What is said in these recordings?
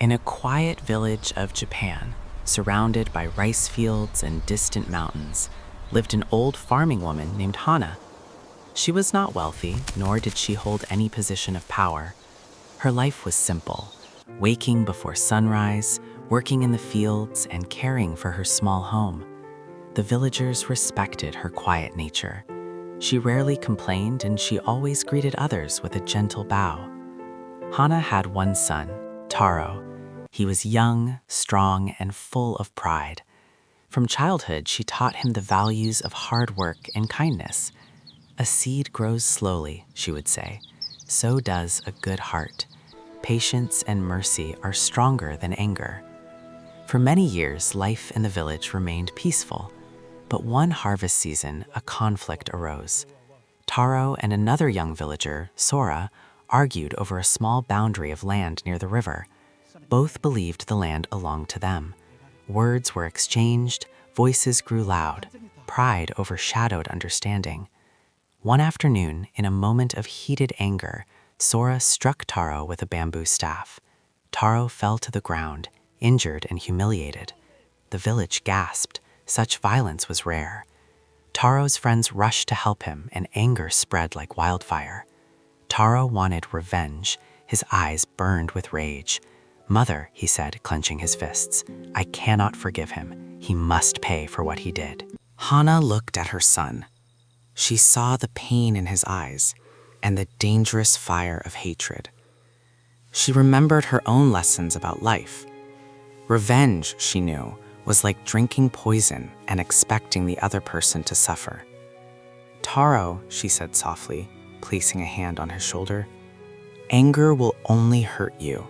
In a quiet village of Japan, surrounded by rice fields and distant mountains, lived an old farming woman named Hana. She was not wealthy, nor did she hold any position of power. Her life was simple, waking before sunrise, working in the fields, and caring for her small home. The villagers respected her quiet nature. She rarely complained, and she always greeted others with a gentle bow. Hana had one son, Taro. He was young, strong, and full of pride. From childhood, she taught him the values of hard work and kindness. "A seed grows slowly," she would say. "So does a good heart. Patience and mercy are stronger than anger." For many years, life in the village remained peaceful. But one harvest season, a conflict arose. Taro and another young villager, Sora, argued over a small boundary of land near the river. Both believed the land belonged to them. Words were exchanged, voices grew loud. Pride overshadowed understanding. One afternoon, in a moment of heated anger, Sora struck Taro with a bamboo staff. Taro fell to the ground, injured and humiliated. The village gasped. Such violence was rare. Taro's friends rushed to help him, and anger spread like wildfire. Taro wanted revenge. His eyes burned with rage. "Mother," he said, clenching his fists, "I cannot forgive him. He must pay for what he did." Hana looked at her son. She saw the pain in his eyes and the dangerous fire of hatred. She remembered her own lessons about life. Revenge, she knew, was like drinking poison and expecting the other person to suffer. "Taro," she said softly, placing a hand on his shoulder, "anger will only hurt you.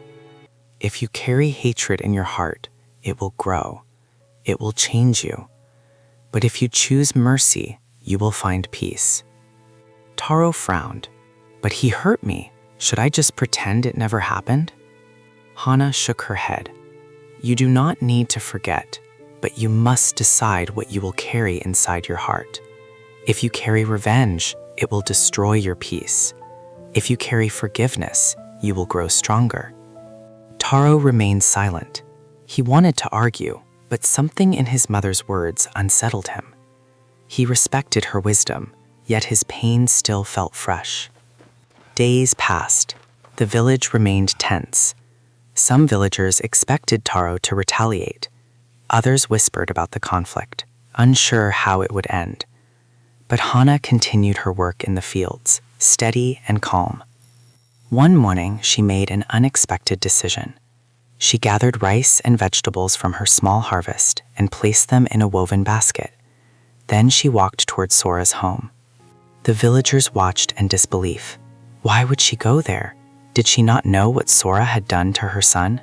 If you carry hatred in your heart, it will grow. It will change you. But if you choose mercy, you will find peace." Taro frowned. "But he hurt me. Should I just pretend it never happened?" Hana shook her head. "You do not need to forget, but you must decide what you will carry inside your heart. If you carry revenge, it will destroy your peace. If you carry forgiveness, you will grow stronger." Taro remained silent. He wanted to argue, but something in his mother's words unsettled him. He respected her wisdom, yet his pain still felt fresh. Days passed. The village remained tense. Some villagers expected Taro to retaliate. Others whispered about the conflict, unsure how it would end. But Hana continued her work in the fields, steady and calm. One morning, she made an unexpected decision. She gathered rice and vegetables from her small harvest and placed them in a woven basket. Then she walked toward Sora's home. The villagers watched in disbelief. Why would she go there? Did she not know what Sora had done to her son?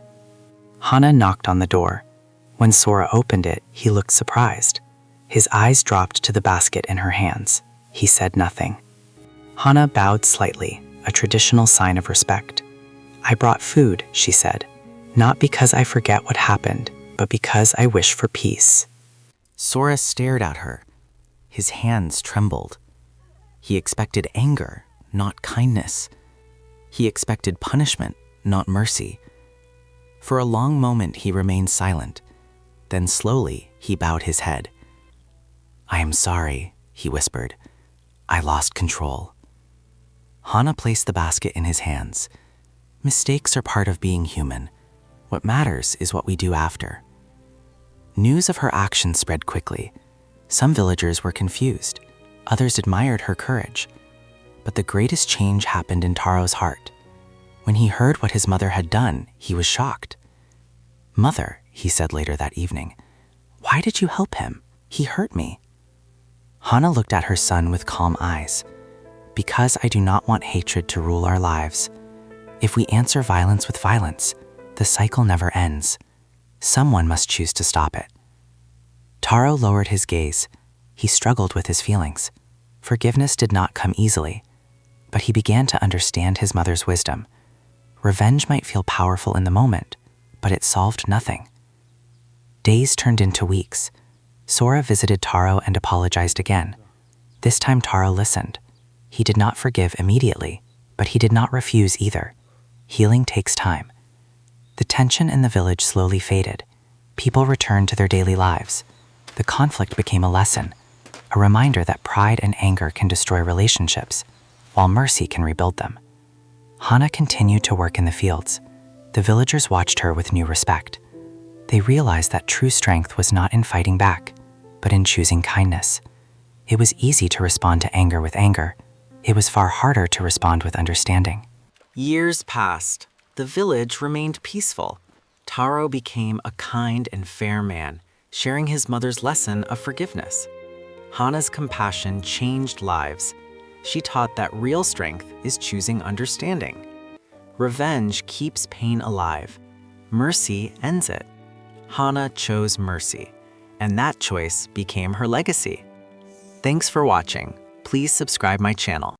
Hana knocked on the door. When Sora opened it, he looked surprised. His eyes dropped to the basket in her hands. He said nothing. Hana bowed slightly, a traditional sign of respect. "I brought food," she said, "not because I forget what happened, but because I wish for peace." Sora stared at her. His hands trembled. He expected anger, not kindness. He expected punishment, not mercy. For a long moment, he remained silent. Then slowly, he bowed his head. "I am sorry," he whispered. "I lost control." Hana placed the basket in his hands. Mistakes are part of being human. What matters is what we do after. News of her actions spread quickly. Some villagers were confused. Others admired her courage. But the greatest change happened in Taro's heart. When he heard what his mother had done, he was shocked. "Mother," he said later that evening, "why did you help him? He hurt me." Hana looked at her son with calm eyes. "Because I do not want hatred to rule our lives. If we answer violence with violence, the cycle never ends. Someone must choose to stop it." Taro lowered his gaze. He struggled with his feelings. Forgiveness did not come easily, but he began to understand his mother's wisdom. Revenge might feel powerful in the moment, but it solved nothing. Days turned into weeks. Sora visited Taro and apologized again. This time Taro listened. He did not forgive immediately, but he did not refuse either. Healing takes time. The tension in the village slowly faded. People returned to their daily lives. The conflict became a lesson, a reminder that pride and anger can destroy relationships, while mercy can rebuild them. Hana continued to work in the fields. The villagers watched her with new respect. They realized that true strength was not in fighting back, but in choosing kindness. It was easy to respond to anger with anger. It was far harder to respond with understanding. Years passed. The village remained peaceful. Taro became a kind and fair man, sharing his mother's lesson of forgiveness. Hana's compassion changed lives. She taught that real strength is choosing understanding. Revenge keeps pain alive. Mercy ends it. Hana chose mercy, and that choice became her legacy. Thanks for watching. Please subscribe my channel.